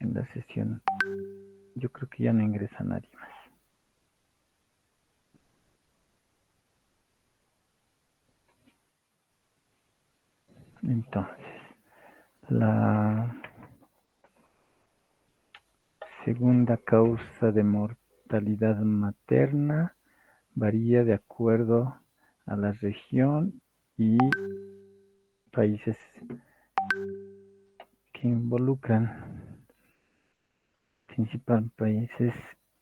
en la sesión. Yo creo que ya no ingresa nadie más. Entonces, la segunda causa de mortalidad materna varía de acuerdo a la región y países que involucran, principalmente países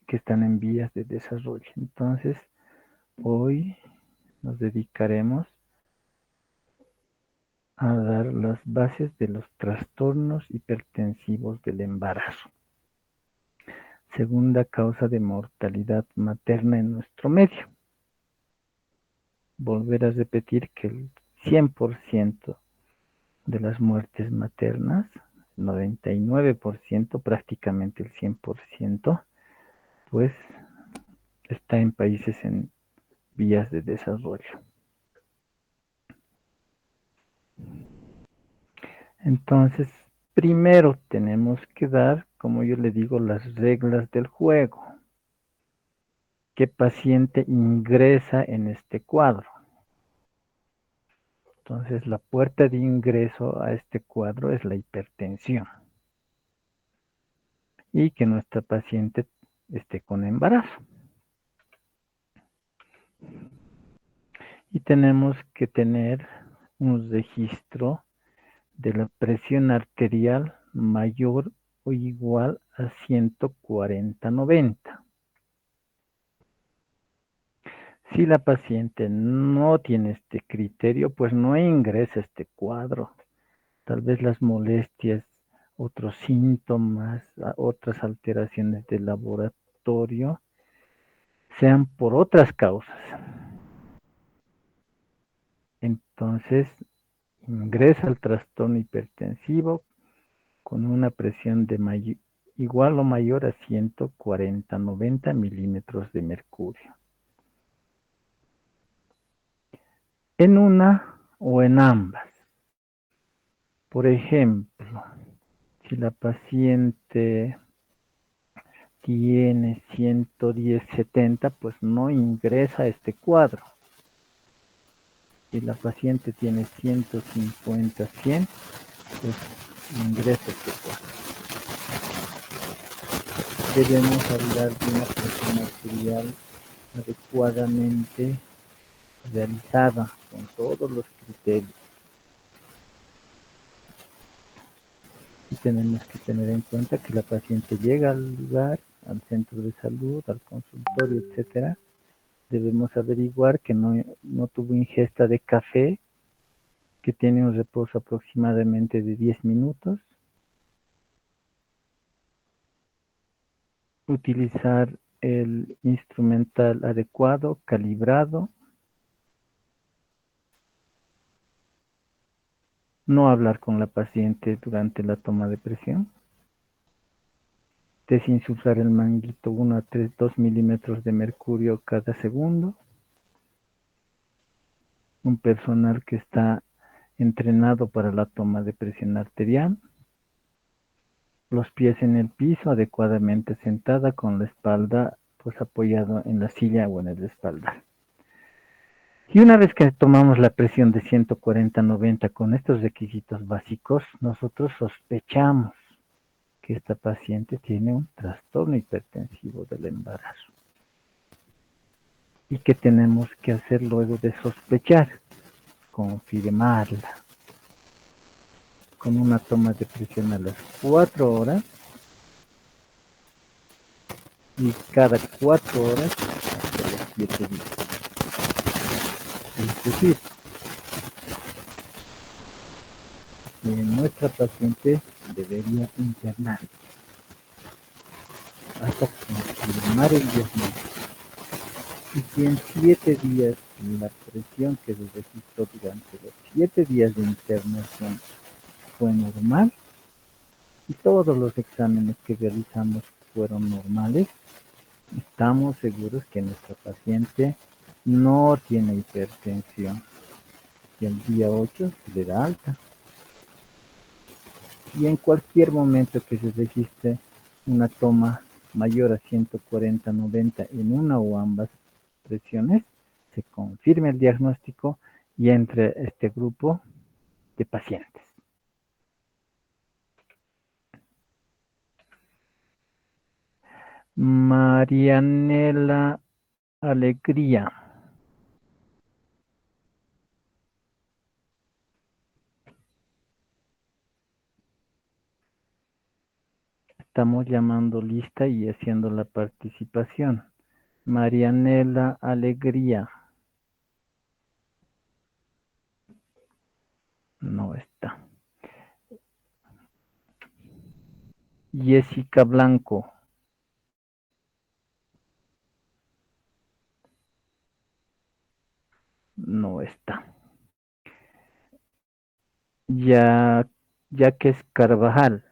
que están en vías de desarrollo. Entonces, hoy nos dedicaremos a dar las bases de los trastornos hipertensivos del embarazo. Segunda causa de mortalidad materna en nuestro medio. Volver a repetir que el 100% de las muertes maternas, 99%, prácticamente el 100%, pues está en países en vías de desarrollo. Entonces, primero tenemos que dar, como yo le digo, las reglas del juego. ¿Qué paciente ingresa en este cuadro? Entonces, la puerta de ingreso a este cuadro es la hipertensión. Y que nuestra paciente esté con embarazo. Y tenemos que tener un registro de la presión arterial mayor o igual a 140/90. Si la paciente no tiene este criterio, pues no ingresa a este cuadro. Tal vez las molestias, otros síntomas, otras alteraciones del laboratorio sean por otras causas. Entonces, ingresa al trastorno hipertensivo con una presión de igual o mayor a 140/90 milímetros de mercurio. En una o en ambas. Por ejemplo, si la paciente tiene 110/70, pues no ingresa a este cuadro. Si la paciente tiene 150/100, pues ingresa a este cuadro. Debemos hablar de una presión arterial adecuadamente realizada con todos los criterios. Y tenemos que tener en cuenta que la paciente llega al lugar, al centro de salud, al consultorio, etcétera. Debemos averiguar que no tuvo ingesta de café, que tiene un reposo aproximadamente de 10 minutos. Utilizar el instrumental adecuado, calibrado. No hablar con la paciente durante la toma de presión. Desinsuflar el manguito 1 a 2 milímetros de mercurio cada segundo. Un personal que está entrenado para la toma de presión arterial. Los pies en el piso, adecuadamente sentada, con la espalda pues apoyado en la silla o en el espaldar. Y una vez que tomamos la presión de 140/90 con estos requisitos básicos, nosotros sospechamos que esta paciente tiene un trastorno hipertensivo del embarazo. ¿Y qué tenemos que hacer luego de sospechar? Confirmarla con una toma de presión a las 4 horas y cada 4 horas hasta los 7 días. Es decir, que nuestra paciente debería internar hasta confirmar el diagnóstico. Y si en 7 días la presión que se registró durante los 7 días de internación fue normal y todos los exámenes que realizamos fueron normales, estamos seguros que nuestra paciente no tiene hipertensión y el día 8 se le da alta. y en cualquier momento que se registre una toma mayor a 140/90 en una o ambas presiones, se confirme el diagnóstico y entre este grupo de pacientes. Marianela Alegría. Estamos llamando lista y haciendo la participación. Marianela Alegría. No está. Jessica Blanco. No está. Yaques Carvajal.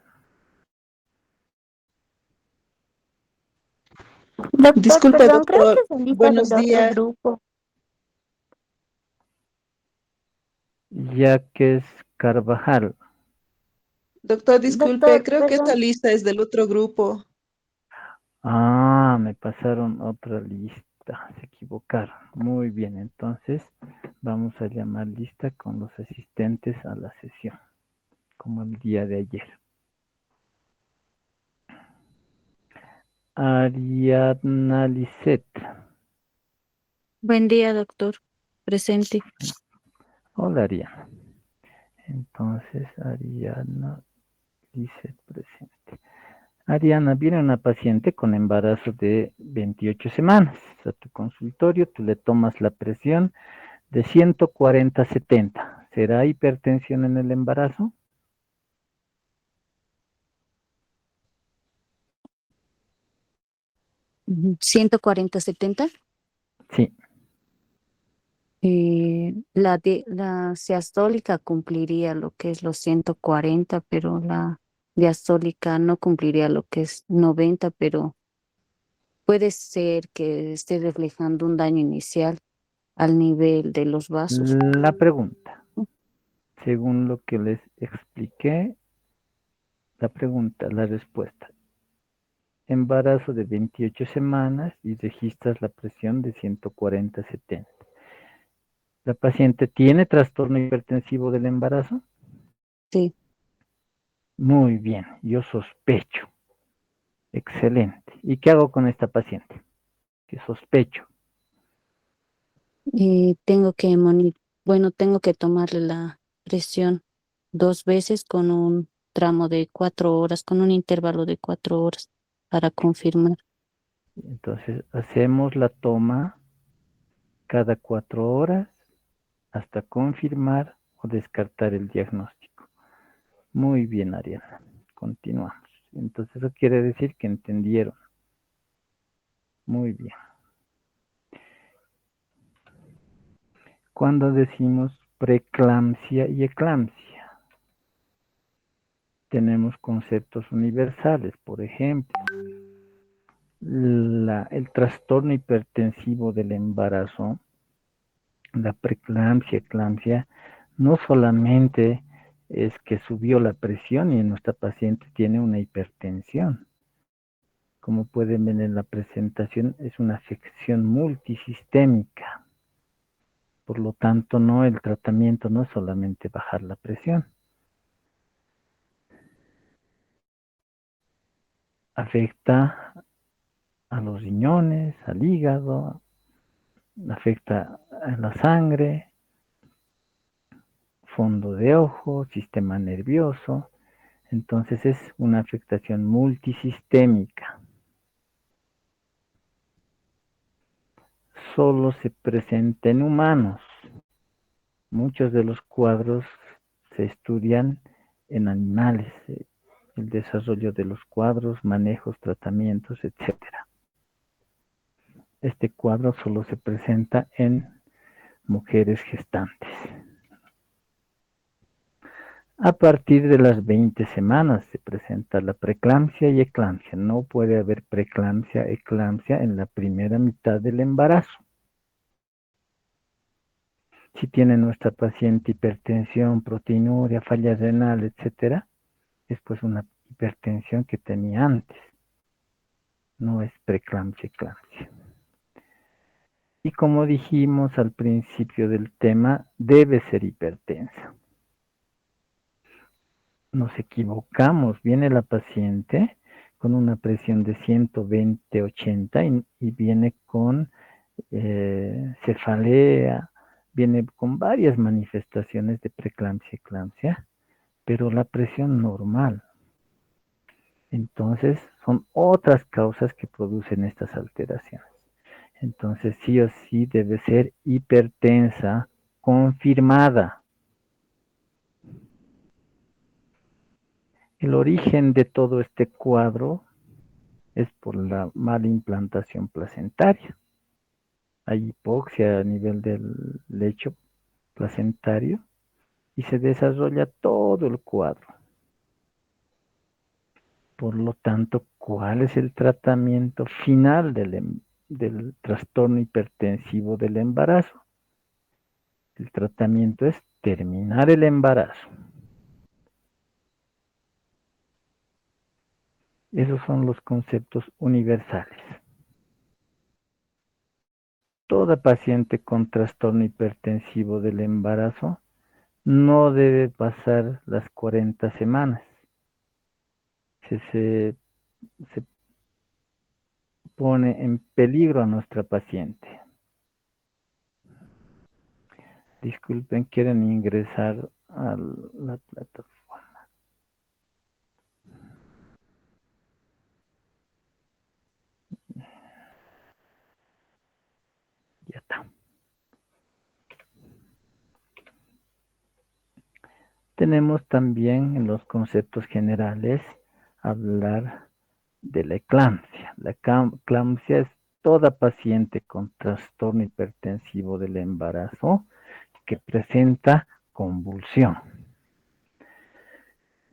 Doctor, Disculpe, perdón, creo que doctor. es lista Buenos del otro días. grupo. Yaques Carvajal. Doctor, disculpe, Doctor, creo que esta perdón. lista es del otro grupo. Ah, me pasaron otra lista. Se equivocaron. Muy bien, entonces vamos a llamar lista con los asistentes a la sesión, como el día de ayer. Ariadna Lisset. Buen día, doctor. Presente. Hola, Ariana. Entonces, Ariana dice presente. Ariana, viene una paciente con embarazo de 28 semanas a tu consultorio. Tú le tomas la presión de 140/70. ¿Será hipertensión en el embarazo? 140/70. Sí. La diastólica cumpliría lo que es los 140, pero la diastólica no cumpliría lo que es 90, pero puede ser que esté reflejando un daño inicial al nivel de los vasos. La pregunta, según lo que les expliqué, la respuesta. Embarazo de 28 semanas y registras la presión de 140/70. ¿La paciente tiene trastorno hipertensivo del embarazo? Sí. Muy bien, yo sospecho. Excelente. ¿Y qué hago con esta paciente? Que sospecho. Tengo que tomarle la presión 2 veces con un tramo de 4 horas, con un intervalo de 4 horas para confirmar. Entonces hacemos la toma cada 4 horas hasta confirmar o descartar el diagnóstico. Muy bien, Ariana. Continuamos. Entonces eso quiere decir que entendieron. Muy bien. Cuando decimos preeclampsia y eclampsia, tenemos conceptos universales. Por ejemplo, el trastorno hipertensivo del embarazo, la preeclampsia, eclampsia, no solamente es que subió la presión y nuestra paciente tiene una hipertensión. Como pueden ver en la presentación, es una afección multisistémica. Por lo tanto, no, el tratamiento no es solamente bajar la presión. Afecta a los riñones, al hígado, afecta a la sangre, fondo de ojo, sistema nervioso. Entonces es una afectación multisistémica. Solo se presenta en humanos. Muchos de los cuadros se estudian en animales, el desarrollo de los cuadros, manejos, tratamientos, etcétera. Este cuadro solo se presenta en mujeres gestantes. A partir de las 20 semanas se presenta la preeclampsia y eclampsia. No puede haber preeclampsia, eclampsia en la primera mitad del embarazo. Si tiene nuestra paciente hipertensión, proteinuria, falla renal, etcétera, es pues una hipertensión que tenía antes, no es preeclampsia, eclampsia. Y como dijimos al principio del tema, debe ser hipertensa. Nos equivocamos, viene la paciente con una presión de 120/80 y viene con cefalea, viene con varias manifestaciones de preeclampsia, eclampsia, pero la presión normal. Entonces, son otras causas que producen estas alteraciones. Entonces, sí o sí debe ser hipertensa confirmada. El origen de todo este cuadro es por la mala implantación placentaria. Hay hipoxia a nivel del lecho placentario y se desarrolla todo el cuadro. Por lo tanto, ¿cuál es el tratamiento final del trastorno hipertensivo del embarazo? El tratamiento es terminar el embarazo. Esos son los conceptos universales. Toda paciente con trastorno hipertensivo del embarazo no debe pasar las 40 semanas. Se pone en peligro a nuestra paciente. Disculpen, quieren ingresar a la plataforma. Ya está. Tenemos también en los conceptos generales hablar de la eclampsia. La eclampsia es toda paciente con trastorno hipertensivo del embarazo que presenta convulsión.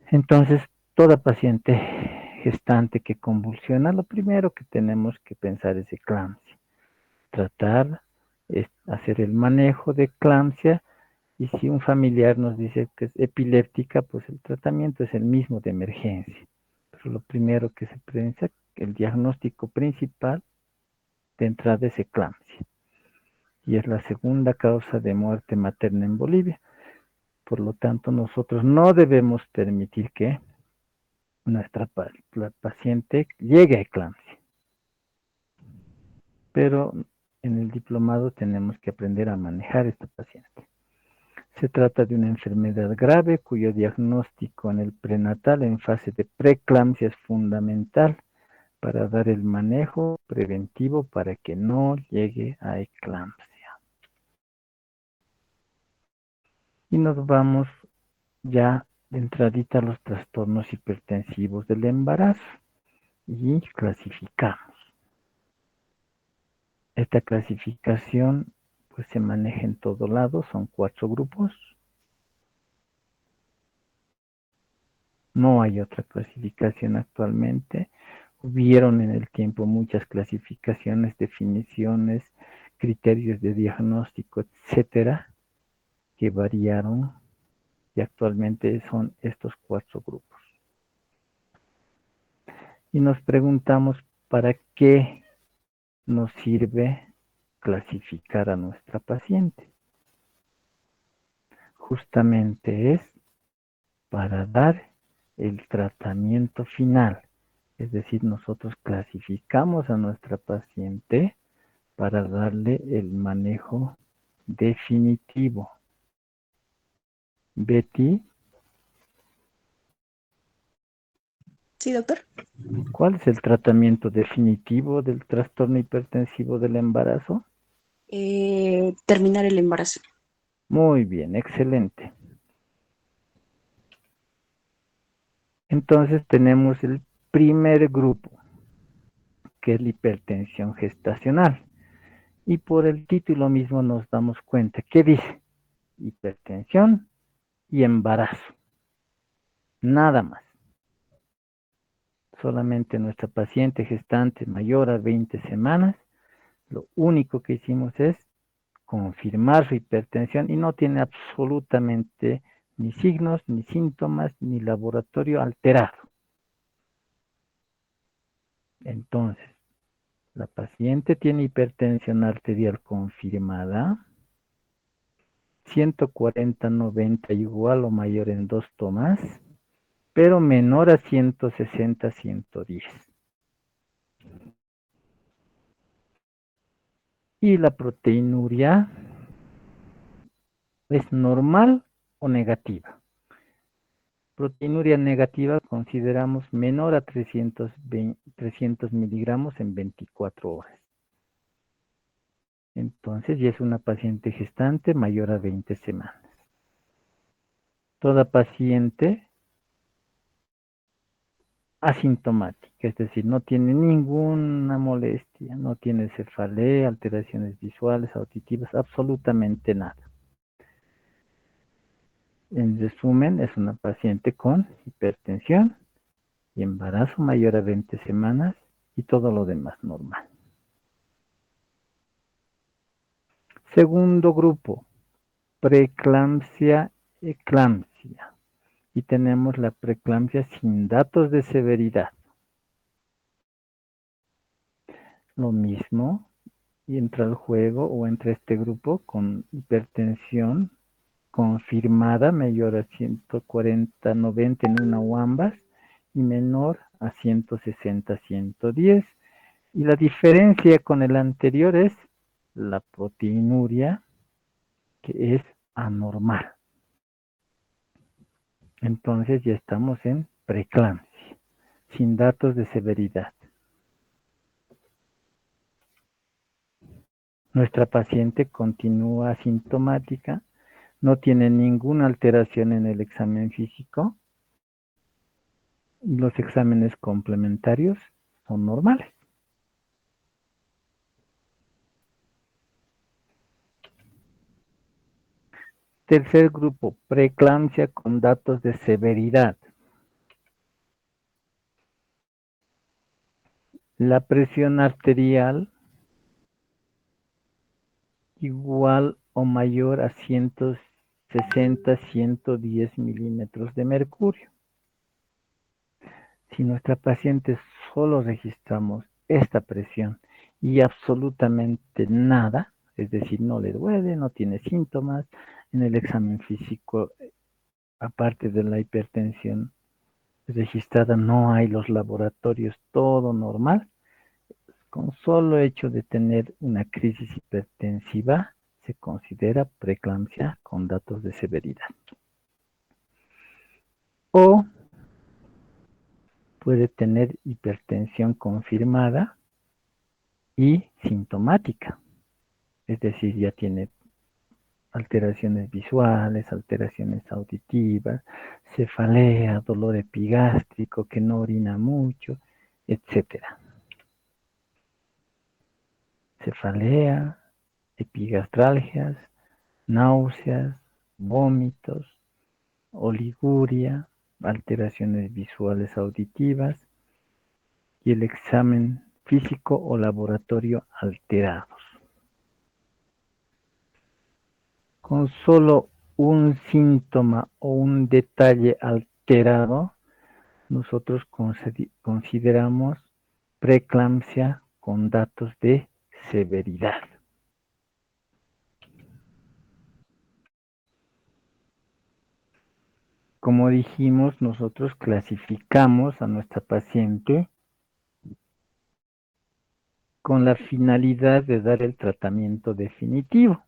Entonces, toda paciente gestante que convulsiona, lo primero que tenemos que pensar es eclampsia. Tratar es hacer el manejo de eclampsia y si un familiar nos dice que es epiléptica, pues el tratamiento es el mismo de emergencia. Pero lo primero que se piensa, el diagnóstico principal de entrada es eclampsia. Y es la segunda causa de muerte materna en Bolivia. Por lo tanto, nosotros no debemos permitir que la paciente llegue a eclampsia. Pero en el diplomado tenemos que aprender a manejar a esta paciente. Se trata de una enfermedad grave cuyo diagnóstico en el prenatal en fase de preeclampsia es fundamental para dar el manejo preventivo para que no llegue a eclampsia. Y nos vamos ya de entradita a los trastornos hipertensivos del embarazo y clasificamos. Esta clasificación pues se maneja en todo lado, son 4 grupos. No hay otra clasificación actualmente. Hubieron en el tiempo muchas clasificaciones, definiciones, criterios de diagnóstico, etcétera, que variaron y actualmente son estos 4 grupos. Y nos preguntamos para qué nos sirve clasificar a nuestra paciente. Justamente es para dar el tratamiento final. Es decir, nosotros clasificamos a nuestra paciente para darle el manejo definitivo. Betty, Sí, doctor. ¿cuál es el tratamiento definitivo del trastorno hipertensivo del embarazo? Terminar el embarazo. Muy bien, excelente. Entonces tenemos el primer grupo, que es la hipertensión gestacional. Y por el título mismo nos damos cuenta. ¿Qué dice? Hipertensión y embarazo. Nada más. Solamente nuestra paciente gestante mayor a 20 semanas, lo único que hicimos es confirmar su hipertensión y no tiene absolutamente ni signos, ni síntomas, ni laboratorio alterado. Entonces, la paciente tiene hipertensión arterial confirmada, 140/90 igual o mayor en 2 tomas, pero menor a 160/110. Y la proteinuria es normal o negativa. Proteinuria negativa consideramos menor a 300 miligramos en 24 horas. Entonces ya es una paciente gestante mayor a 20 semanas. Toda paciente asintomática, es decir, no tiene ninguna molestia, no tiene cefalea, alteraciones visuales, auditivas, absolutamente nada. En resumen, es una paciente con hipertensión y embarazo mayor a 20 semanas y todo lo demás normal. Segundo grupo, preeclampsia, eclampsia. Y tenemos la preeclampsia sin datos de severidad. Lo mismo, y entra al juego o entra este grupo con hipertensión confirmada mayor a 140/90 en una o ambas y menor a 160/110. Y la diferencia con el anterior es la proteinuria, que es anormal. Entonces ya estamos en preeclampsia, sin datos de severidad. Nuestra paciente continúa asintomática, no tiene ninguna alteración en el examen físico y los exámenes complementarios son normales. Tercer grupo, preeclampsia con datos de severidad. La presión arterial igual o mayor a 160/110 milímetros de mercurio. Si nuestra paciente solo registramos esta presión y absolutamente nada, es decir, no le duele, no tiene síntomas, en el examen físico, aparte de la hipertensión registrada, no hay los laboratorios, todo normal, con solo hecho de tener una crisis hipertensiva, se considera preeclampsia con datos de severidad. O puede tener hipertensión confirmada y sintomática, es decir, ya tiene alteraciones visuales, alteraciones auditivas, cefalea, dolor epigástrico, que no orina mucho, etcétera. Cefalea, epigastralgias, náuseas, vómitos, oliguria, alteraciones visuales auditivas y el examen físico o laboratorio alterados. Con solo un síntoma o un detalle alterado, nosotros consideramos preeclampsia con datos de severidad. Como dijimos, nosotros clasificamos a nuestra paciente con la finalidad de dar el tratamiento definitivo.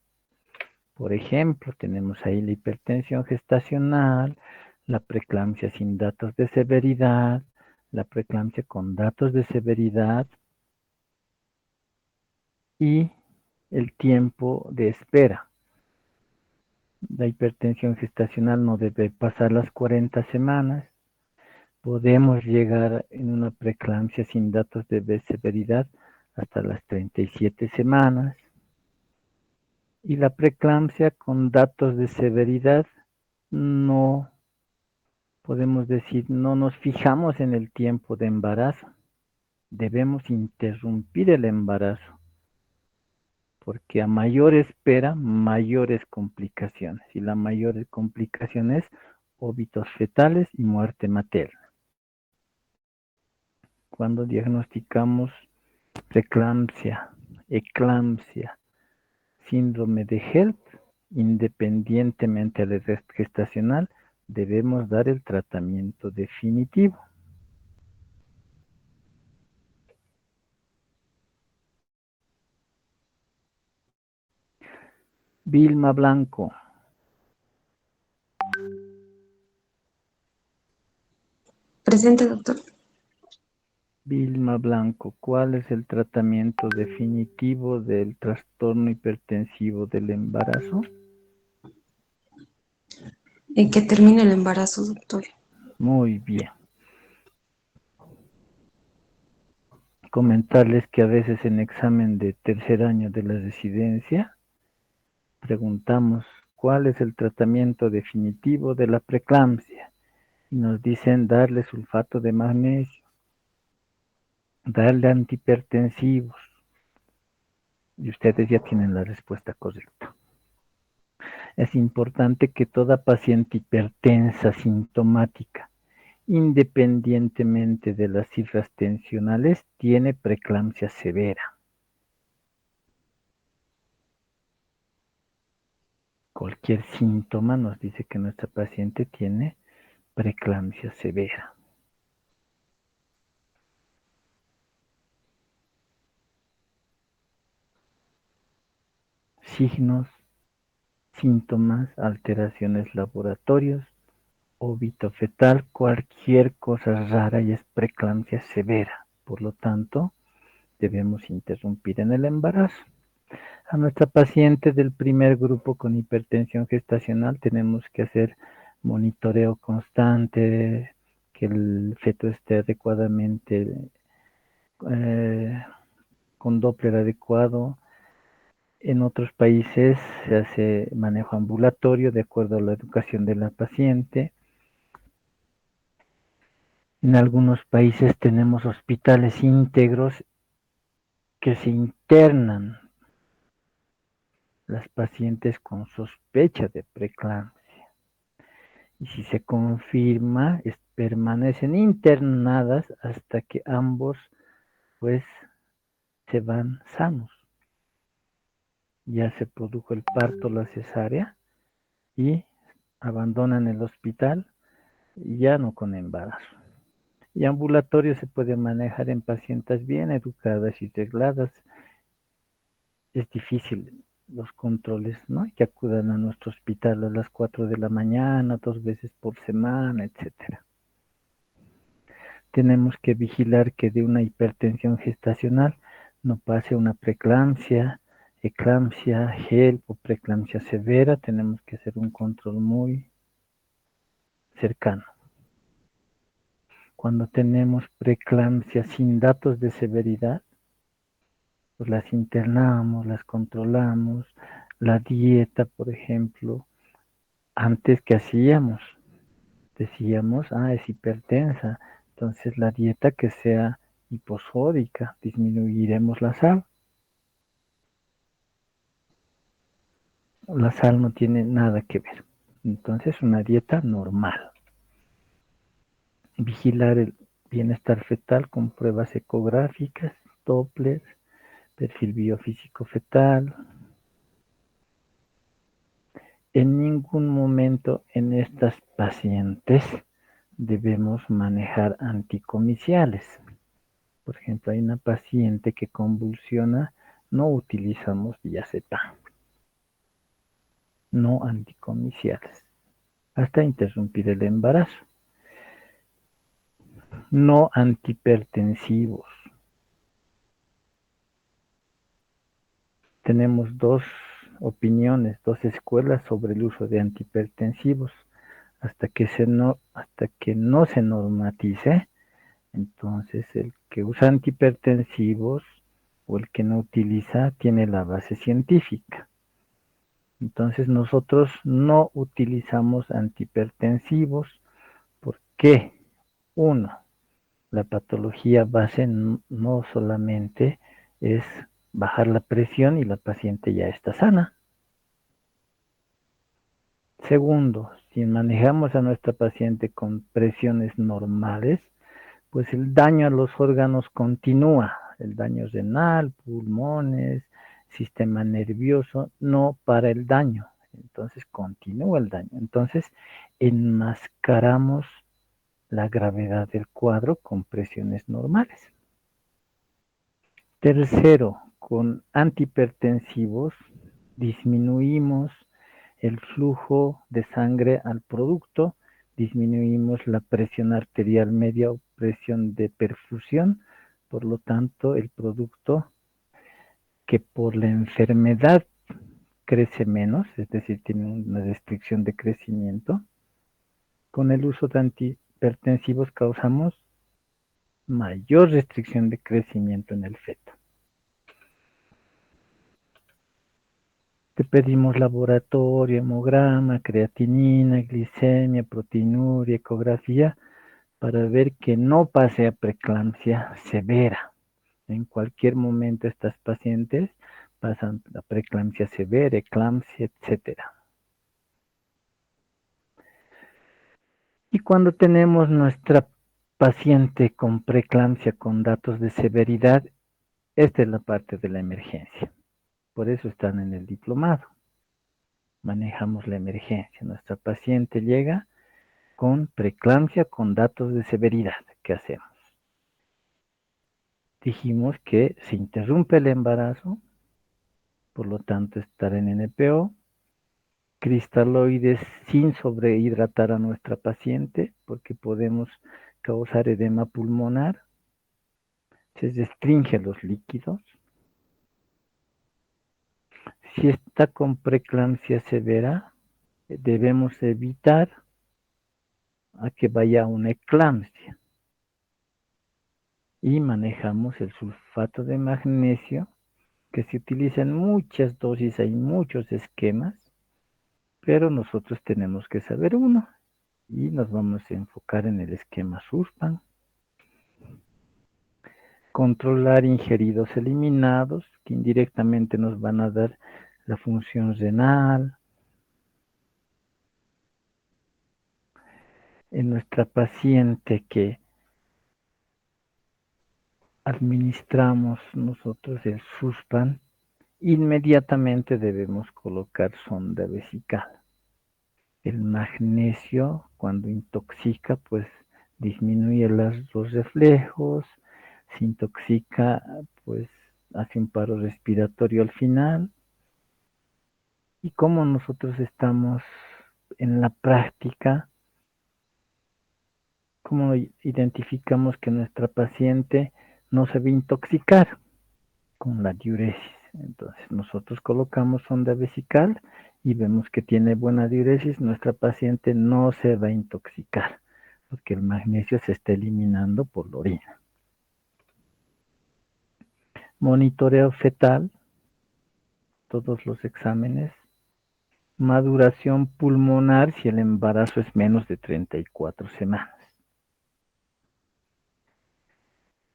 Por ejemplo, tenemos ahí la hipertensión gestacional, la preeclampsia sin datos de severidad, la preeclampsia con datos de severidad y el tiempo de espera. La hipertensión gestacional no debe pasar las 40 semanas. Podemos llegar en una preeclampsia sin datos de severidad hasta las 37 semanas. Y la preeclampsia con datos de severidad no podemos decir, no nos fijamos en el tiempo de embarazo. Debemos interrumpir el embarazo, porque a mayor espera, mayores complicaciones. Y la mayor complicación es óbitos fetales y muerte materna. Cuando diagnosticamos preeclampsia, eclampsia, síndrome de HELP, independientemente de la edad gestacional, debemos dar el tratamiento definitivo. Vilma Blanco. Presente, doctor. Vilma Blanco, ¿cuál es el tratamiento definitivo del trastorno hipertensivo del embarazo? En que termine el embarazo, doctor. Muy bien. Comentarles que a veces en examen de tercer año de la residencia preguntamos cuál es el tratamiento definitivo de la preeclampsia y nos dicen darle sulfato de magnesio, darle antihipertensivos y ustedes ya tienen la respuesta correcta. Es importante que toda paciente hipertensa sintomática, independientemente de las cifras tensionales, tiene preeclampsia severa. Cualquier síntoma nos dice que nuestra paciente tiene preeclampsia severa. Signos, síntomas, alteraciones laboratorios, óbito fetal, cualquier cosa rara y es preeclampsia severa. Por lo tanto, debemos interrumpir en el embarazo. A nuestra paciente del primer grupo con hipertensión gestacional tenemos que hacer monitoreo constante, que el feto esté adecuadamente con Doppler adecuado. En otros países se hace manejo ambulatorio de acuerdo a la educación de la paciente. En algunos países tenemos hospitales íntegros que se internan las pacientes con sospecha de preeclampsia. Y si se confirma, permanecen internadas hasta que ambos pues se van sanos. Ya se produjo el parto, la cesárea y abandonan el hospital ya no con embarazo. Y ambulatorio se puede manejar en pacientes bien educadas y regladas. Es difícil los controles, ¿no? Que acudan a nuestro hospital a las 4 de la mañana, 2 veces por semana, etcétera. Tenemos que vigilar que de una hipertensión gestacional no pase una preeclampsia, eclampsia, HELP o preeclampsia severa. Tenemos que hacer un control muy cercano. Cuando tenemos preeclampsia sin datos de severidad, pues las internamos, las controlamos. La dieta, por ejemplo, antes que hacíamos, decíamos, es hipertensa, entonces la dieta que sea hiposódica, disminuiremos la sal. La sal no tiene nada que ver, entonces una dieta normal. Vigilar el bienestar fetal con pruebas ecográficas, Doppler, perfil biofísico fetal. En ningún momento en estas pacientes debemos manejar anticomiciales. Por ejemplo, hay una paciente que convulsiona, no utilizamos diazepam, no anticomiciales, hasta interrumpir el embarazo. No antihipertensivos. Tenemos dos opiniones, dos escuelas sobre el uso de antihipertensivos. Hasta que no se normatice, entonces el que usa antihipertensivos o el que no utiliza tiene la base científica. Entonces nosotros no utilizamos antihipertensivos porque, uno, la patología base no solamente es bajar la presión y la paciente ya está sana. Segundo, si manejamos a nuestra paciente con presiones normales, pues el daño a los órganos continúa, el daño renal, pulmones, sistema nervioso, no para el daño, entonces continúa el daño. Entonces enmascaramos la gravedad del cuadro con presiones normales. Tercero, con antihipertensivos disminuimos el flujo de sangre al producto, disminuimos la presión arterial media o presión de perfusión, por lo tanto el producto que por la enfermedad crece menos, es decir, tiene una restricción de crecimiento, con el uso de antihipertensivos causamos mayor restricción de crecimiento en el feto. Te pedimos laboratorio, hemograma, creatinina, glicemia, proteinuria, ecografía, para ver que no pase a preeclampsia severa. En cualquier momento estas pacientes pasan a preeclampsia severa, eclampsia, etc. Y cuando tenemos nuestra paciente con preeclampsia con datos de severidad, esta es la parte de la emergencia. Por eso están en el diplomado. Manejamos la emergencia. Nuestra paciente llega con preeclampsia con datos de severidad. ¿Qué hacemos? Dijimos que se interrumpe el embarazo, por lo tanto estar en NPO, cristaloides sin sobrehidratar a nuestra paciente, porque podemos causar edema pulmonar, se restringe los líquidos. Si está con preeclampsia severa, debemos evitar a que vaya a una eclampsia. Y manejamos el sulfato de magnesio, que se utiliza en muchas dosis, hay muchos esquemas, pero nosotros tenemos que saber uno y nos vamos a enfocar en el esquema SUSPAN. Controlar ingeridos eliminados, que indirectamente nos van a dar la función renal. En nuestra paciente que administramos nosotros el SUSPAN, inmediatamente debemos colocar sonda vesical. El magnesio, cuando intoxica, pues disminuye los reflejos, se intoxica, pues hace un paro respiratorio al final. Y como nosotros estamos en la práctica, ¿cómo identificamos que nuestra paciente no se va a intoxicar? Con la diuresis. Entonces nosotros colocamos sonda vesical y vemos que tiene buena diuresis, nuestra paciente no se va a intoxicar porque el magnesio se está eliminando por la orina. Monitoreo fetal, todos los exámenes. Maduración pulmonar si el embarazo es menos de 34 semanas.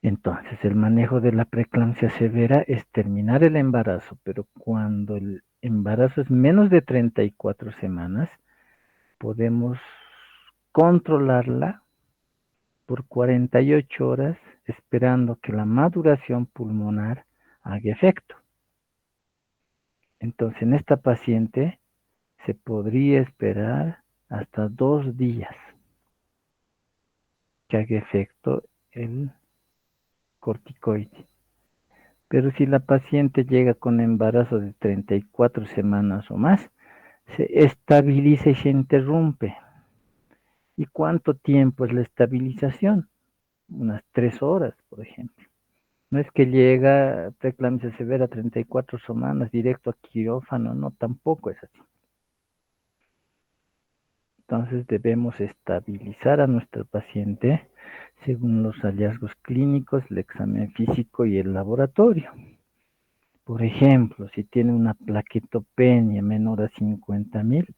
Entonces, el manejo de la preeclampsia severa es terminar el embarazo, pero cuando el embarazo es menos de 34 semanas, podemos controlarla por 48 horas esperando que la maduración pulmonar haga efecto. Entonces, en esta paciente se podría esperar hasta 2 días que haga efecto el corticoide. Pero si la paciente llega con embarazo de 34 semanas o más, se estabiliza y se interrumpe. ¿Y cuánto tiempo es la estabilización? Unas 3 horas, por ejemplo. No es que llega preeclampsia severa 34 semanas directo a quirófano, no, tampoco es así. Entonces debemos estabilizar a nuestra paciente según los hallazgos clínicos, el examen físico y el laboratorio. Por ejemplo, si tiene una plaquetopenia menor a 50.000,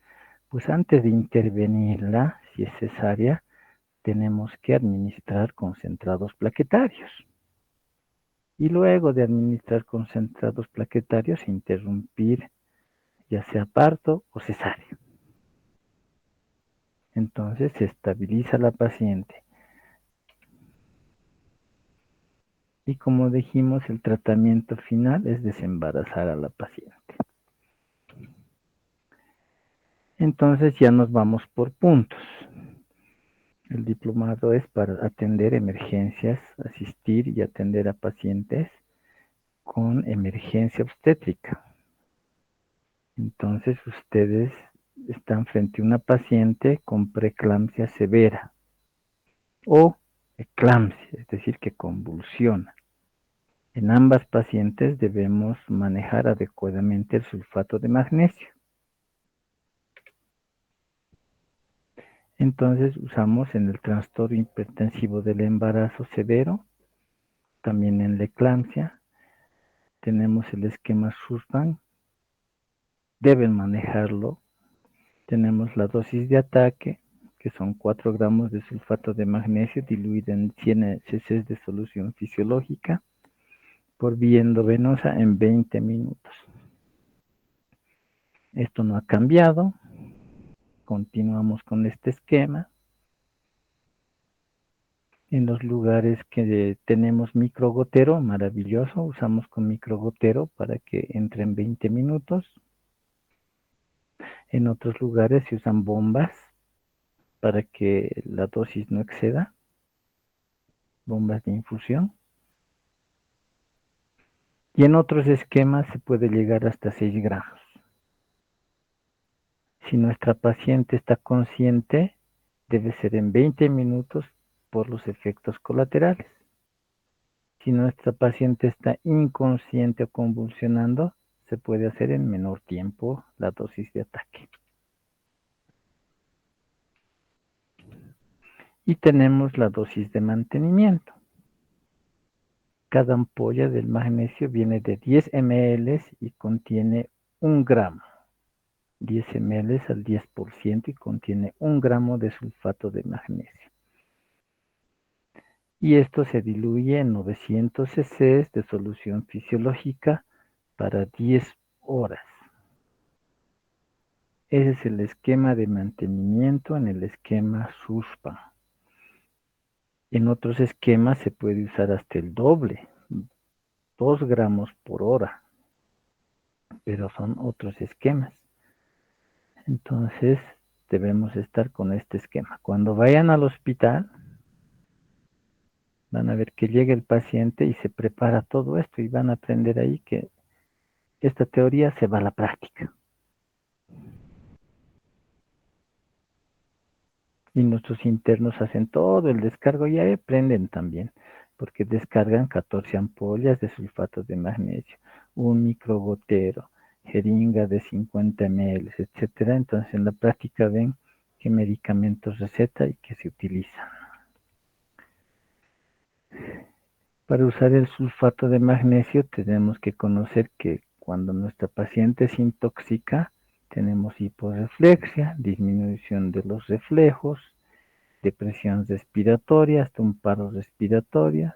pues antes de intervenirla, si es cesárea, tenemos que administrar concentrados plaquetarios. y luego de administrar concentrados plaquetarios, interrumpir ya sea parto o cesárea. Entonces se estabiliza la paciente. Y como dijimos, el tratamiento final es desembarazar a la paciente. Entonces ya nos vamos por puntos. El diplomado es para atender emergencias, asistir y atender a pacientes con emergencia obstétrica. Entonces ustedes están frente a una paciente con preeclampsia severa o eclampsia, es decir, que convulsiona. En ambas pacientes debemos manejar adecuadamente el sulfato de magnesio. Entonces usamos en el trastorno hipertensivo del embarazo severo, también en la eclampsia, tenemos el esquema Sussman, deben manejarlo. Tenemos la dosis de ataque, que son 4 gramos de sulfato de magnesio diluido en 100 cc de solución fisiológica por vía endovenosa en 20 minutos. Esto no ha cambiado. Continuamos con este esquema. En los lugares que tenemos microgotero, maravilloso, usamos con microgotero para que entre en 20 minutos. En otros lugares se usan bombas para que la dosis no exceda, bombas de infusión. Y en otros esquemas se puede llegar hasta 6 gramos. Si nuestra paciente está consciente, debe ser en 20 minutos por los efectos colaterales. Si nuestra paciente está inconsciente o convulsionando, se puede hacer en menor tiempo la dosis de ataque. Y tenemos la dosis de mantenimiento. Cada ampolla del magnesio viene de 10 ml y contiene 1 gramo. 10 ml al 10% y contiene 1 gramo de sulfato de magnesio. Y esto se diluye en 900 cc de solución fisiológica para 10 horas. Ese es el esquema de mantenimiento en el esquema Sussman. En otros esquemas se puede usar hasta el doble, 2 gramos por hora, pero son otros esquemas. Entonces debemos estar con este esquema. Cuando vayan al hospital, van a ver que llega el paciente y se prepara todo esto y van a aprender ahí que esta teoría se va a la práctica. Y nuestros internos hacen todo el descargo y ahí aprenden también, porque descargan 14 ampollas de sulfato de magnesio, un microgotero, jeringa de 50 ml, etcétera. Entonces en la práctica ven qué medicamentos receta y qué se utilizan. Para usar el sulfato de magnesio tenemos que conocer que cuando nuestra paciente se intoxica, tenemos hiporreflexia, disminución de los reflejos, depresión respiratoria, hasta un paro respiratorio,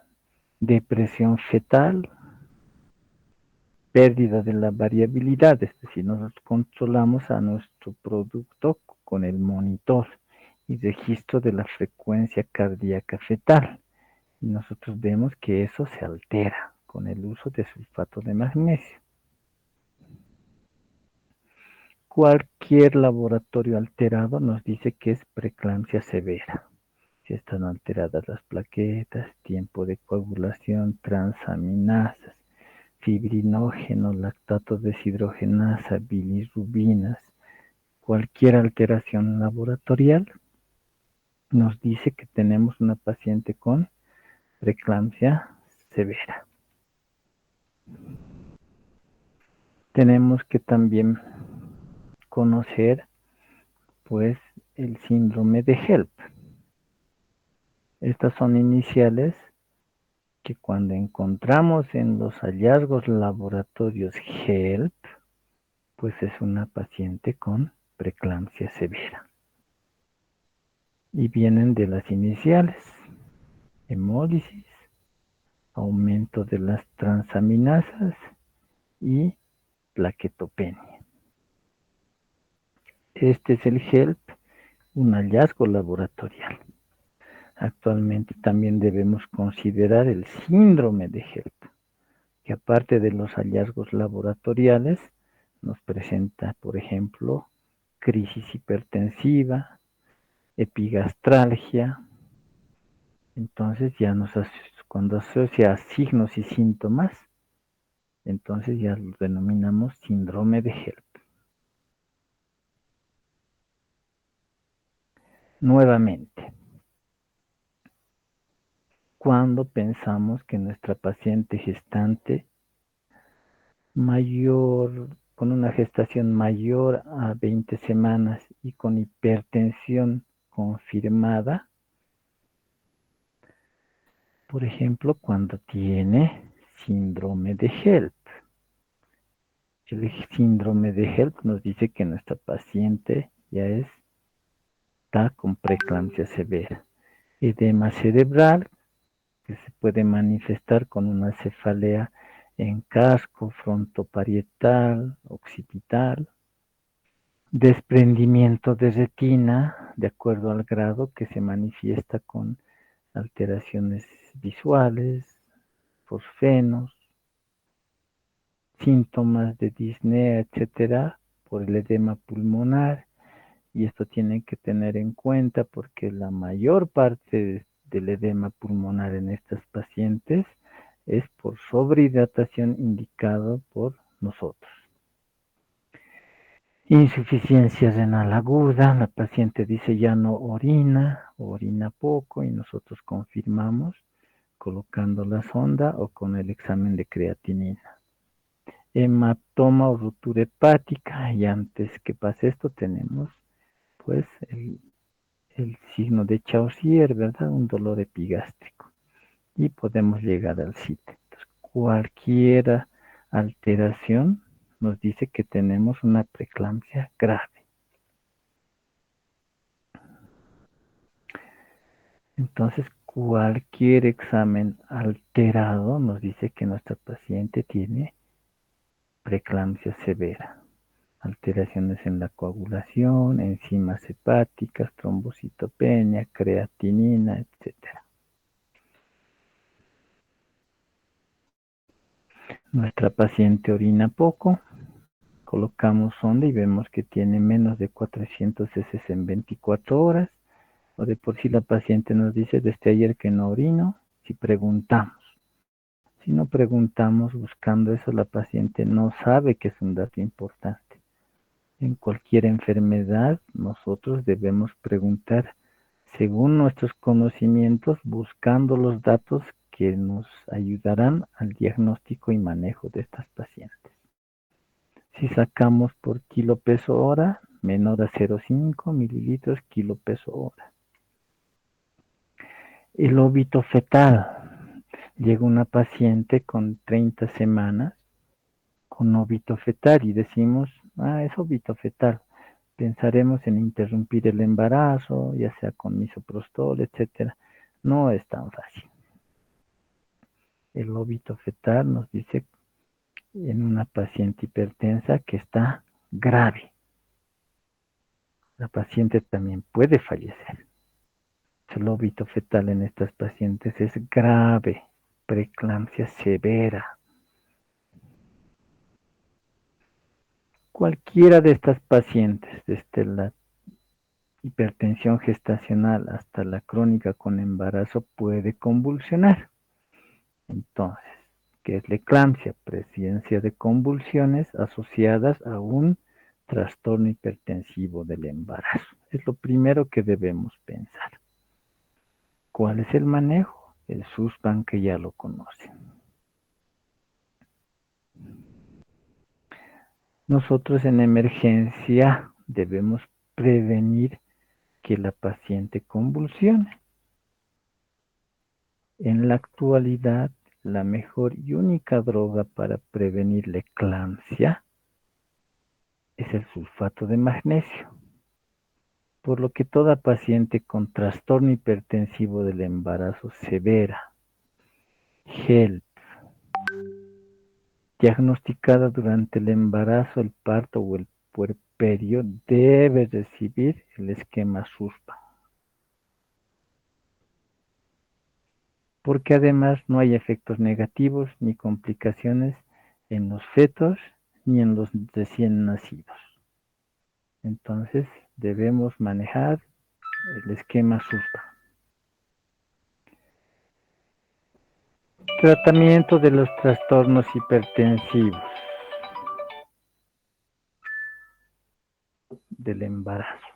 depresión fetal, pérdida de la variabilidad, es decir, nosotros controlamos a nuestro producto con el monitor y registro de la frecuencia cardíaca fetal. Y nosotros vemos que eso se altera con el uso de sulfato de magnesio. Cualquier laboratorio alterado nos dice que es preeclampsia severa. Si están alteradas las plaquetas, tiempo de coagulación, transaminasas, fibrinógeno, lactato deshidrogenasa, bilirrubinas, cualquier alteración laboratorial nos dice que tenemos una paciente con preeclampsia severa. Tenemos que también conocer, pues, el síndrome de HELP. Estas son iniciales que cuando encontramos en los hallazgos laboratorios HELP, pues es una paciente con preeclampsia severa. Y vienen de las iniciales, hemólisis, aumento de las transaminasas y plaquetopenia. Este es el HELP, un hallazgo laboratorial. Actualmente también debemos considerar el síndrome de HELP, que aparte de los hallazgos laboratoriales, nos presenta, por ejemplo, crisis hipertensiva, epigastralgia. Entonces ya cuando asocia signos y síntomas, entonces ya lo denominamos síndrome de HELP. Nuevamente, cuando pensamos que nuestra paciente gestante con una gestación mayor a 20 semanas y con hipertensión confirmada, por ejemplo, cuando tiene síndrome de HELP. El síndrome de HELP nos dice que nuestra paciente ya está con preeclampsia severa. Edema cerebral, que se puede manifestar con una cefalea en casco, frontoparietal, occipital. Desprendimiento de retina, de acuerdo al grado que se manifiesta con alteraciones visuales, fosfenos, síntomas de disnea, etcétera, por el edema pulmonar. Y esto tienen que tener en cuenta porque la mayor parte del edema pulmonar en estas pacientes es por sobrehidratación indicado por nosotros. Insuficiencia renal aguda, la paciente dice ya no orina poco y nosotros confirmamos colocando la sonda o con el examen de creatinina. Hematoma o ruptura hepática, y antes que pase esto tenemos pues el signo de Chaucier, ¿verdad? Un dolor epigástrico. Y podemos llegar al CITE. Entonces, cualquier alteración nos dice que tenemos una preeclampsia grave. Entonces, cualquier examen alterado nos dice que nuestra paciente tiene preeclampsia severa. Alteraciones en la coagulación, enzimas hepáticas, trombocitopenia, creatinina, etc. Nuestra paciente orina poco, colocamos sonda y vemos que tiene menos de 400 heces en 24 horas, o de por sí la paciente nos dice desde ayer que no orino, si preguntamos. Si no preguntamos buscando eso, la paciente no sabe que es un dato importante. En cualquier enfermedad, nosotros debemos preguntar según nuestros conocimientos, buscando los datos que nos ayudarán al diagnóstico y manejo de estas pacientes. Si sacamos por kilo peso hora, menor a 0,5 mililitros kilo peso hora. El óbito fetal. Llega una paciente con 30 semanas con óbito fetal y decimos, es óbito fetal. Pensaremos en interrumpir el embarazo, ya sea con misoprostol, etc. No es tan fácil. El óbito fetal nos dice en una paciente hipertensa que está grave. La paciente también puede fallecer. El óbito fetal en estas pacientes es grave, preeclampsia severa. Cualquiera de estas pacientes, desde la hipertensión gestacional hasta la crónica con embarazo, puede convulsionar. Entonces, ¿qué es la eclampsia? Presencia de convulsiones asociadas a un trastorno hipertensivo del embarazo. Es lo primero que debemos pensar. ¿Cuál es el manejo? El SUSBAN, que ya lo conocen. Nosotros en emergencia debemos prevenir que la paciente convulsione. En la actualidad, la mejor y única droga para prevenir la eclampsia es el sulfato de magnesio, por lo que toda paciente con trastorno hipertensivo del embarazo severa, HELP. Diagnosticada durante el embarazo, el parto o el puerperio, debe recibir el esquema SUSPA. Porque además no hay efectos negativos ni complicaciones en los fetos ni en los recién nacidos. Entonces debemos manejar el esquema SUSPA. Tratamiento de los trastornos hipertensivos del embarazo.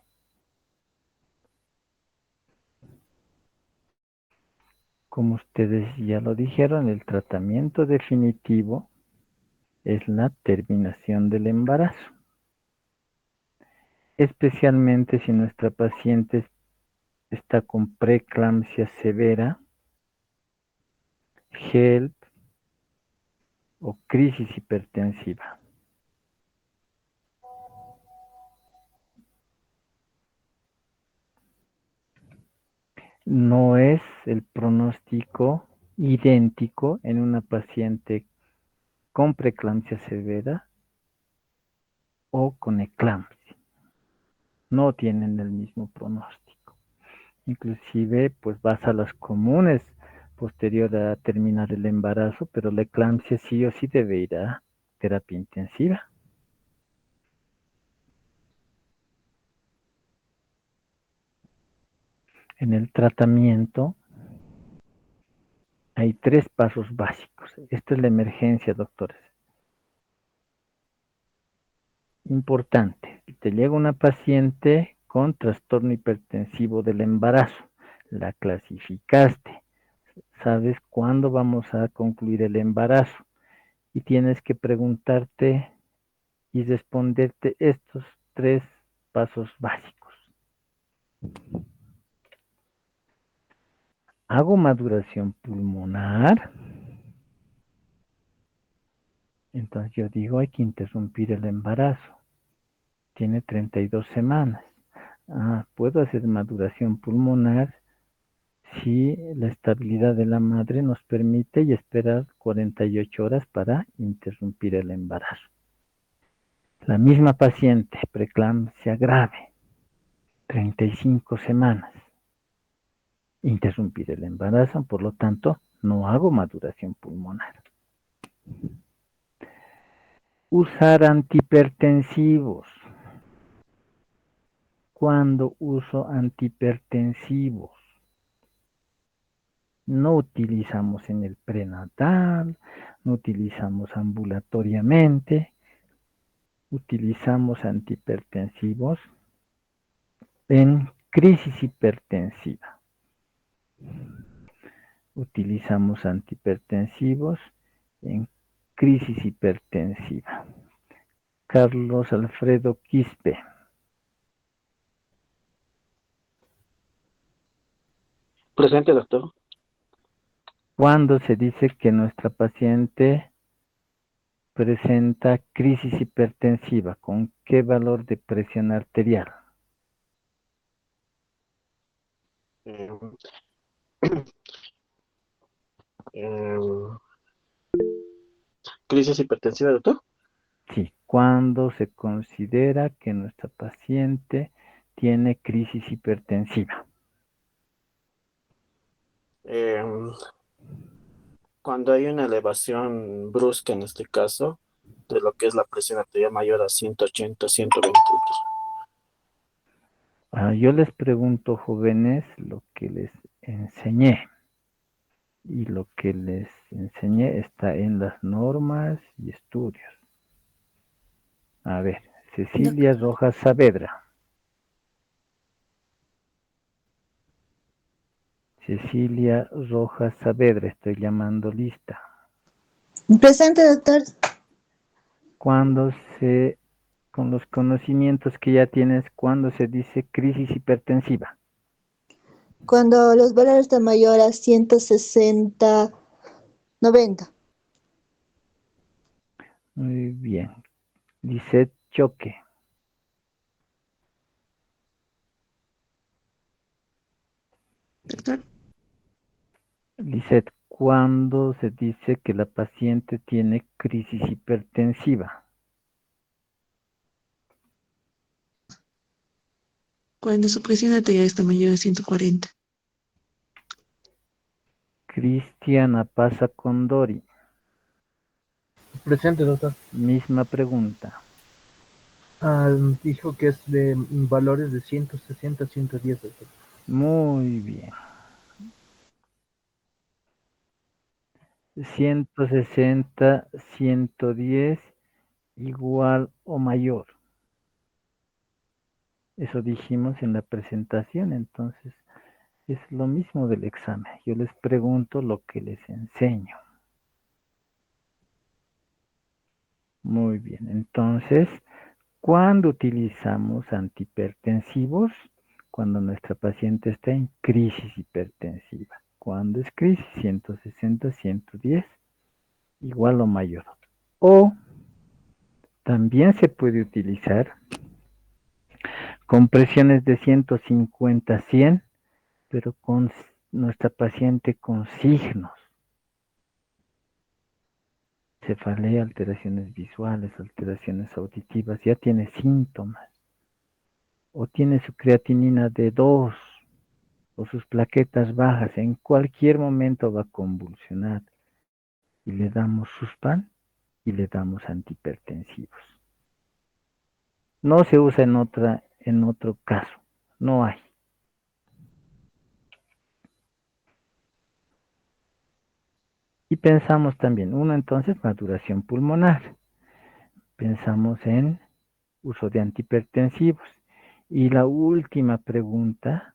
Como ustedes ya lo dijeron, el tratamiento definitivo es la terminación del embarazo. Especialmente si nuestra paciente está con preeclampsia severa, HELP o crisis hipertensiva. No es el pronóstico idéntico en una paciente con preeclampsia severa o con eclampsia. No tienen el mismo pronóstico. Inclusive, pues vas a las comunes posterior a terminar el embarazo, pero la eclampsia sí o sí debe ir a terapia intensiva. En el tratamiento hay 3 pasos básicos. Esta es la emergencia, doctores. Importante, te llega una paciente con trastorno hipertensivo del embarazo. La clasificaste. Sabes cuándo vamos a concluir el embarazo. Y tienes que preguntarte y responderte estos 3 pasos básicos. ¿Hago maduración pulmonar? Entonces yo digo, hay que interrumpir el embarazo. Tiene 32 semanas. Puedo hacer maduración pulmonar si la estabilidad de la madre nos permite y esperar 48 horas para interrumpir el embarazo. La misma paciente, preeclampsia grave, 35 semanas. Interrumpir el embarazo, por lo tanto, no hago maduración pulmonar. Usar antihipertensivos. Cuando uso antihipertensivos, no utilizamos en el prenatal, no utilizamos ambulatoriamente, utilizamos antihipertensivos en crisis hipertensiva. Utilizamos antihipertensivos en crisis hipertensiva. Carlos Alfredo Quispe. Presente, doctor. Cuando se dice que nuestra paciente presenta crisis hipertensiva, ¿con qué valor de presión arterial? Eh, eh, ¿Crisis hipertensiva, doctor? Sí, cuando se considera que nuestra paciente tiene crisis hipertensiva. Cuando hay una elevación brusca, en este caso, de lo que es la presión arterial mayor a 180, 120. Yo les pregunto, jóvenes, lo que les enseñé. Y lo que les enseñé está en las normas y estudios. A ver, Cecilia Rojas Saavedra. Cecilia Rojas Saavedra, estoy llamando lista. Presente, doctor. Cuando con los conocimientos que ya tienes, cuando se dice crisis hipertensiva. Cuando los valores están mayor a 160, 90. Muy bien. Lisette Choque. Doctor, Lisette, cuando se dice que la paciente tiene crisis hipertensiva. Cuando su presión arterial está mayor a 140. Cristiana Pasa Condori, Presente, doctor. misma pregunta. Dijo que es de valores de 160 a 110, doctor. Muy bien. 160, 110, igual o mayor. Eso dijimos en la presentación, entonces es lo mismo del examen. Yo les pregunto lo que les enseño. Muy bien, entonces, ¿cuándo utilizamos antihipertensivos? Cuando nuestra paciente está en crisis hipertensiva. ¿Cuándo es crisis? 160, 110, igual o mayor. O también se puede utilizar con presiones de 150 a 100, pero con nuestra paciente con signos. Cefalea, alteraciones visuales, alteraciones auditivas, ya tiene síntomas. O tiene su creatinina de 2 o sus plaquetas bajas, en cualquier momento va a convulsionar. Y le damos Suspan y le damos antihipertensivos. No se usa en otro caso, no hay. Y pensamos también, uno entonces, maduración pulmonar. Pensamos en uso de antihipertensivos. Y la última pregunta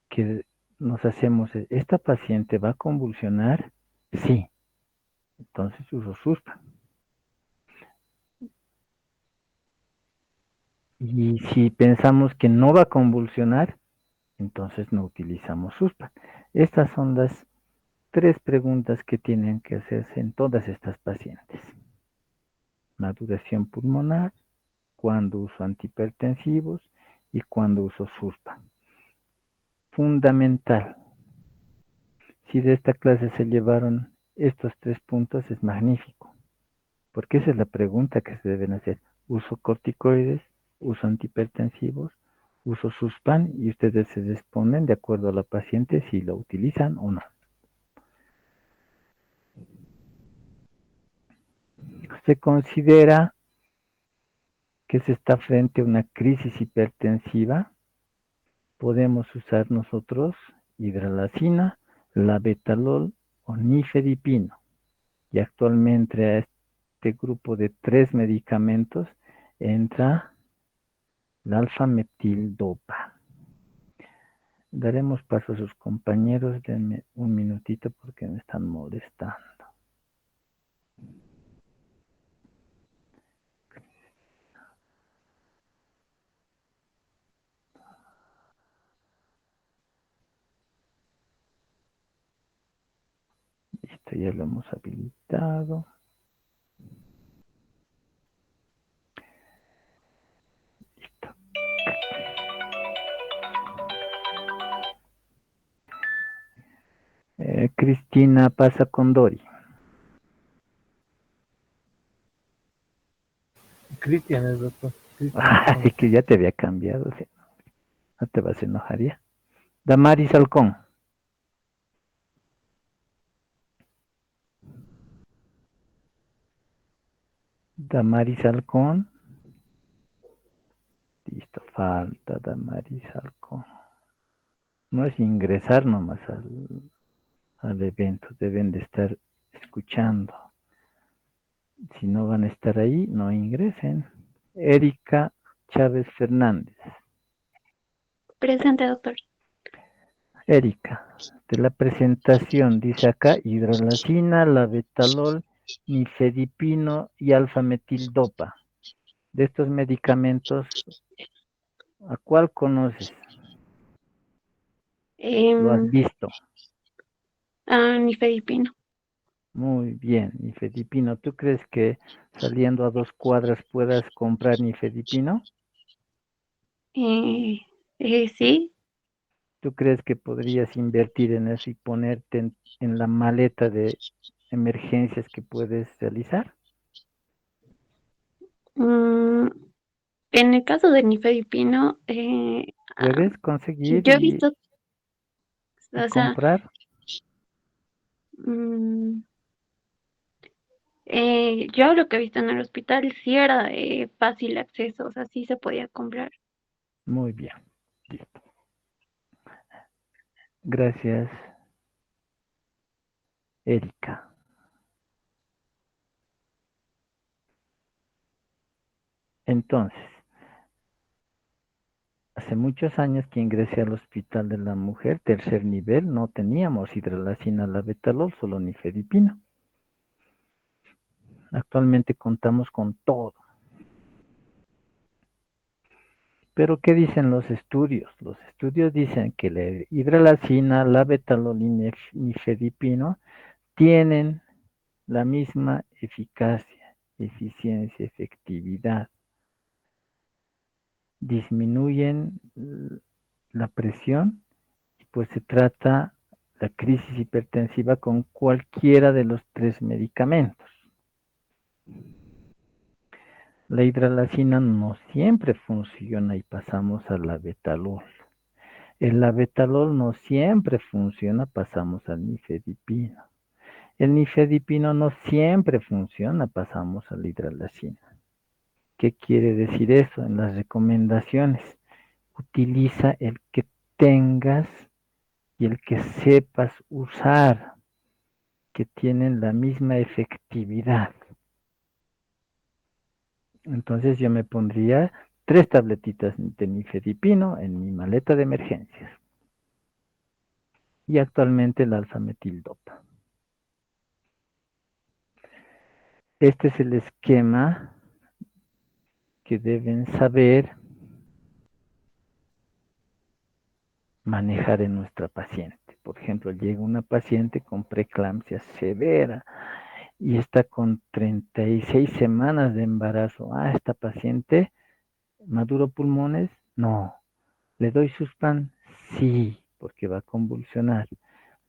que nos hacemos es, ¿esta paciente va a convulsionar? Sí. Entonces uso Suspan. Y si pensamos que no va a convulsionar, entonces no utilizamos Suspan. Estas son las 3 preguntas que tienen que hacerse en todas estas pacientes. Maduración pulmonar, cuándo uso antihipertensivos y cuándo uso Suspan. Fundamental. Si de esta clase se llevaron estos 3 puntos, es magnífico. Porque esa es la pregunta que se deben hacer. Uso corticoides, uso antihipertensivos, uso Suspan y ustedes se responden de acuerdo a la paciente si lo utilizan o no. Se considera que se está frente a una crisis hipertensiva. Podemos usar nosotros hidralazina, labetalol o nifedipino. Y actualmente a este grupo de 3 medicamentos entra la alfa-metil-dopa. Daremos paso a sus compañeros, denme un minutito porque me están molestando. Listo, ya lo hemos habilitado. Listo. Cristina Pasa Condori. Cristian es, doctor. Así que ya te había cambiado. ¿Sí? No te vas a enojar ya. Damaris Halcón. Damaris Halcón. Listo, falta Damaris Halcón. No es ingresar nomás al evento, deben de estar escuchando. Si no van a estar ahí, no ingresen. Erika Chávez Fernández. Presente, doctor. Erika, de la presentación dice acá hidralazina, labetalol, nifedipino y alfa-metil-dopa. De estos medicamentos, ¿a cuál conoces? ¿Lo has visto? Nifedipino. Muy bien, nifedipino. ¿Tú crees que saliendo a 2 cuadras puedas comprar nifedipino? Sí. ¿Tú crees que podrías invertir en eso y ponerte en la maleta de emergencias que puedes realizar? En el caso de nifedipino, Puedes conseguir yo he visto, y o sea, comprar. mm, yo lo que he visto en el hospital sí era fácil acceso, o sea, sí se podía comprar. Muy bien. Listo. Gracias, Erika. Entonces, hace muchos años que ingresé al Hospital de la Mujer, tercer nivel, no teníamos hidralazina labetalol, solo nifedipino. Actualmente contamos con todo. Pero ¿qué dicen los estudios? Los estudios dicen que la hidralazina, labetalol y nifedipino tienen la misma eficacia, eficiencia, efectividad. Disminuyen la presión, pues se trata la crisis hipertensiva con cualquiera de los tres medicamentos. La hidralazina no siempre funciona y pasamos al labetalol. El labetalol no siempre funciona, pasamos al nifedipino. El nifedipino no siempre funciona, pasamos a la hidralazina. ¿Qué quiere decir eso? En las recomendaciones, utiliza el que tengas y el que sepas usar, que tienen la misma efectividad. Entonces yo me pondría 3 tabletitas de nifedipino en mi maleta de emergencias. Y actualmente el alfa-metildopa. Este es el esquema que deben saber manejar en nuestra paciente. Por ejemplo, llega una paciente con preeclampsia severa y está con 36 semanas de embarazo. Esta paciente, maduro pulmones, no. ¿Le doy Suspan? Sí, porque va a convulsionar.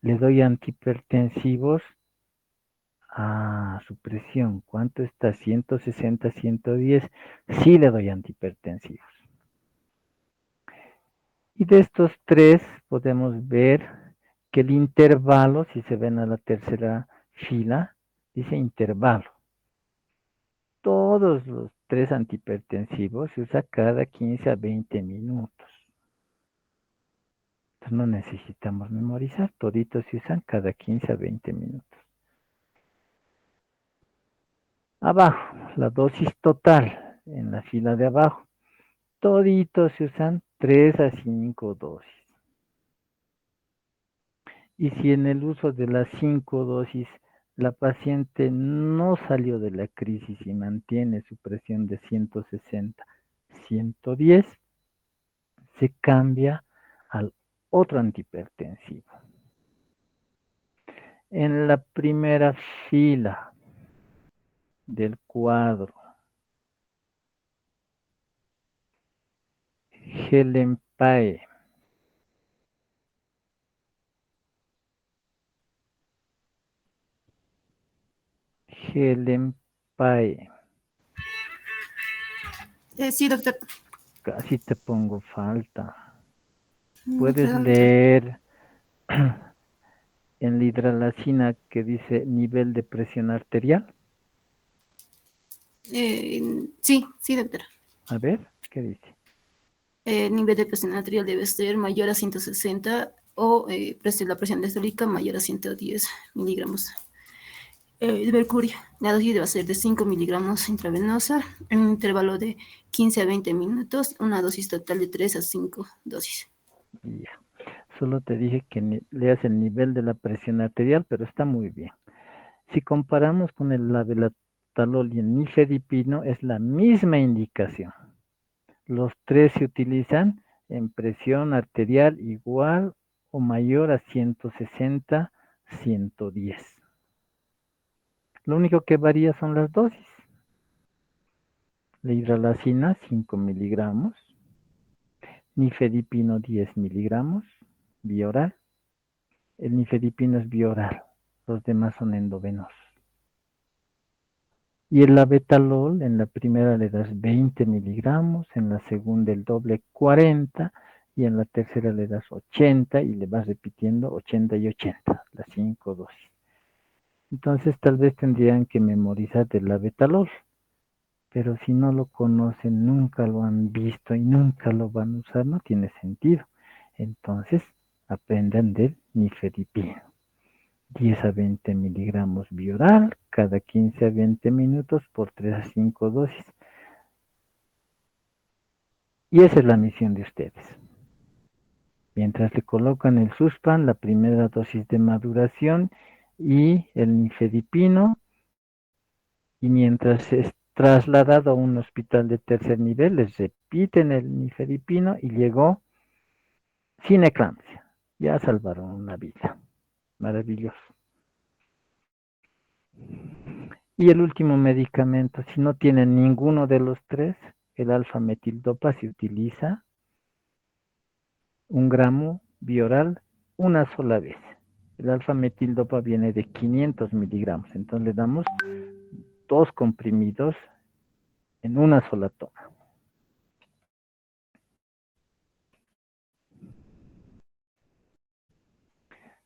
¿Le doy antihipertensivos? Su presión, ¿cuánto está? 160, 110. Sí le doy antihipertensivos. Y de estos 3 podemos ver que el intervalo, si se ven a la tercera fila, dice intervalo. Todos los 3 antihipertensivos se usa cada 15 a 20 minutos. Entonces no necesitamos memorizar, toditos se usan cada 15 a 20 minutos. Abajo, la dosis total en la fila de abajo. Toditos se usan 3 a 5 dosis. Y si en el uso de las 5 dosis la paciente no salió de la crisis y mantiene su presión de 160, 110, se cambia al otro antihipertensivo. En la primera fila del cuadro, Gelenpae. Gelenpae. Sí, doctor. Casi te pongo falta. Mm, Puedes perdón, doctor. leer en la hidralazina que dice nivel de presión arterial. Sí, sí, doctor. A ver, ¿qué dice? El nivel de presión arterial debe ser mayor a 160 o la presión diastólica mayor a 110 miligramos de mercurio. La dosis debe ser de 5 miligramos intravenosa en un intervalo de 15 a 20 minutos, una dosis total de 3 a 5 dosis. Ya. Solo te dije que leas el nivel de la presión arterial, pero está muy bien. Si comparamos con el labetalol y el nifedipino, es la misma indicación. Los 3 se utilizan en presión arterial igual o mayor a 160, 110. Lo único que varía son las dosis. La hidralazina, 5 miligramos. Nifedipino, 10 miligramos. bioral. El nifedipino es bioral, los demás son endovenosos. Y el labetalol, en la primera le das 20 miligramos, en la segunda el doble 40, y en la tercera le das 80 y le vas repitiendo 80 y 80, las 5 dosis. Entonces tal vez tendrían que memorizar el labetalol, pero si no lo conocen, nunca lo han visto y nunca lo van a usar, no tiene sentido. Entonces aprendan del nifedipino. 10 a 20 miligramos bioral, cada 15 a 20 minutos por 3 a 5 dosis. Y esa es la misión de ustedes. Mientras le colocan el Suspan, la primera dosis de maduración y el nifedipino, y mientras es trasladado a un hospital de tercer nivel, les repiten el nifedipino y llegó sin eclampsia. Ya salvaron una vida. Maravilloso. Y el último medicamento, si no tienen ninguno de los tres, el alfa-metildopa se utiliza 1 gramo bioral una sola vez. El alfa-metildopa viene de 500 miligramos, entonces le damos 2 comprimidos en una sola toma.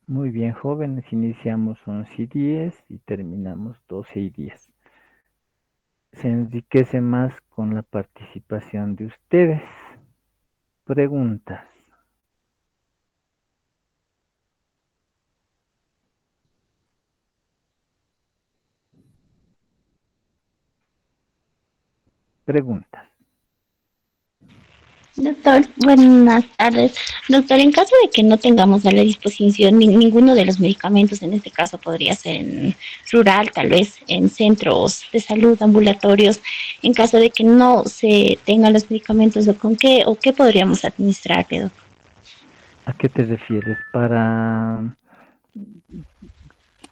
Muy bien, jóvenes, iniciamos 11:10 y terminamos 12:10. Se enriquece más con la participación de ustedes. Preguntas. Preguntas. Doctor, buenas tardes. Doctor, en caso de que no tengamos a la disposición ninguno de los medicamentos, en este caso podría ser en rural, tal vez en centros de salud, ambulatorios, en caso de que no se tengan los medicamentos, ¿con qué o qué podríamos administrarle, doctor? ¿A qué te refieres? Para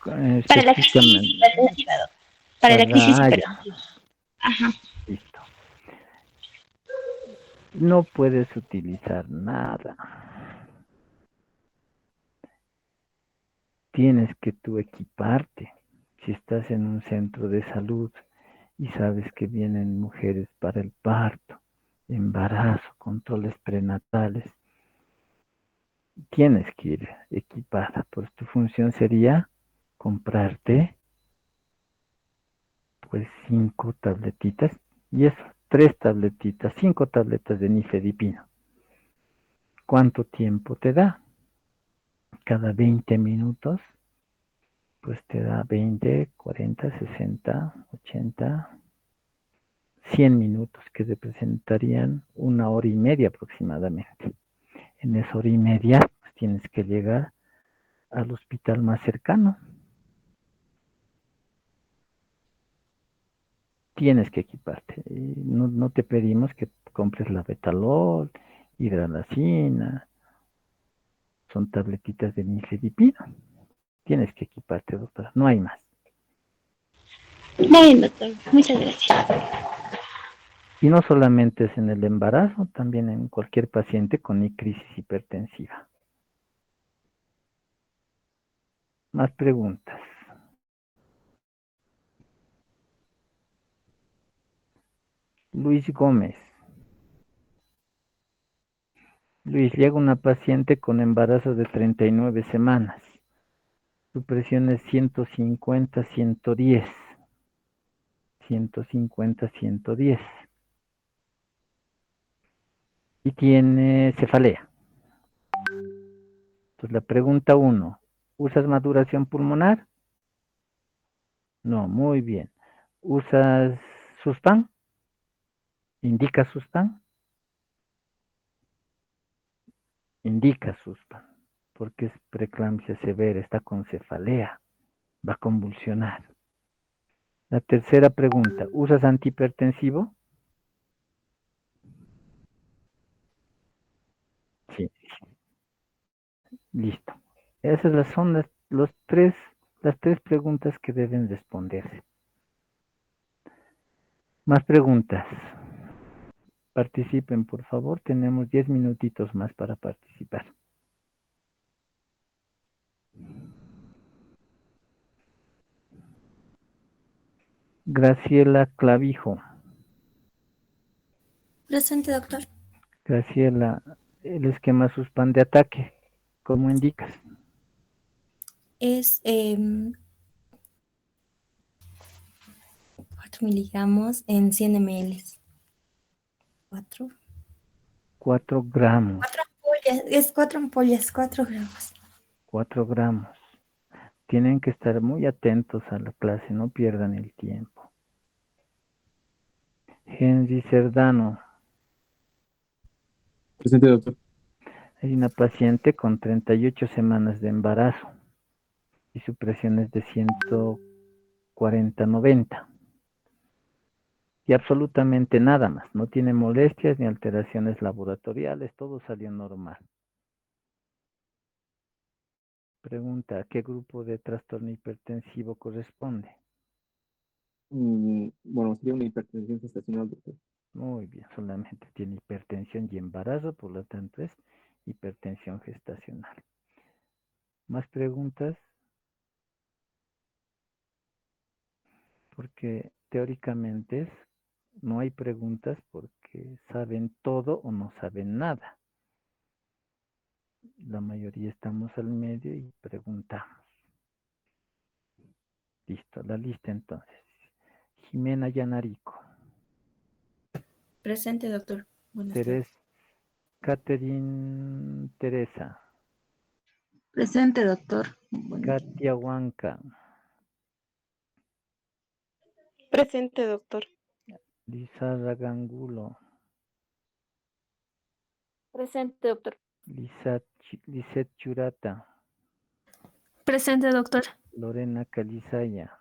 Para la crisis específicamente hipertensiva, doctor. Para la crisis para hipertensiva. Ajá. listo. No puedes utilizar nada. Tienes que tú equiparte. Si estás en un centro de salud y sabes que vienen mujeres para el parto, embarazo, controles prenatales, tienes que ir equipada. Pues tu función sería comprarte pues 5 tabletitas y eso, 3 tabletitas, 5 tabletas de nifedipino. ¿Cuánto tiempo te da? Cada 20 minutos, pues te da 20, 40, 60, 80, 100 minutos, que representarían 1 hora y media aproximadamente. En esa hora y media, pues tienes que llegar al hospital más cercano. Tienes que equiparte. No te pedimos que compres la betalol, hidralacina, son tabletitas de nifedipino. Tienes que equiparte, doctora, no hay más. Muy bien, doctor. Muchas gracias. Y no solamente es en el embarazo, también en cualquier paciente con crisis hipertensiva. Más preguntas. Luis Gómez. Luis, llega una paciente con embarazo de 39 semanas. Su presión es 150, 110. 150, 110. Y tiene cefalea. Entonces la pregunta 1, ¿usas maduración pulmonar? No, muy bien. ¿Usas Suspan? ¿Indica Suspan? Indica Suspan, porque es preeclampsia severa, está con cefalea, va a convulsionar. La tercera pregunta, ¿usas antihipertensivo? Sí, listo. Esas son las tres preguntas que deben responderse. Más preguntas. Participen, por favor. Tenemos 10 minutitos más para participar. Graciela Clavijo. Presente, doctor. Graciela, el esquema SUSPAN de ataque, ¿cómo indicas? Es 4 miligramos en 100 ml. 4. 4 gramos. 4 ampollas, es 4 ampollas, 4 gramos. 4 gramos. Tienen que estar muy atentos a la clase, no pierdan el tiempo. Henry Cerdano. Presente, doctor. Hay una paciente con 38 semanas de embarazo y su presión es de 140/90. Y absolutamente nada más. No tiene molestias ni alteraciones laboratoriales, todo salió normal. Pregunta, ¿a qué grupo de trastorno hipertensivo corresponde? Bueno, sería una hipertensión gestacional, doctor. Muy bien, solamente tiene hipertensión y embarazo, por lo tanto es hipertensión gestacional. ¿Más preguntas? Porque teóricamente no hay preguntas porque saben todo o no saben nada. La mayoría estamos al medio y preguntamos. Listo, la lista entonces. Jimena Yanarico. Presente, doctor. Buenas tardes. Catherine Teresa. Presente, doctor. Katia Huanca. Presente, doctor. Lizarra Gangulo. Presente, doctor. Lisette Churata. Presente, doctor. Lorena Calizaya.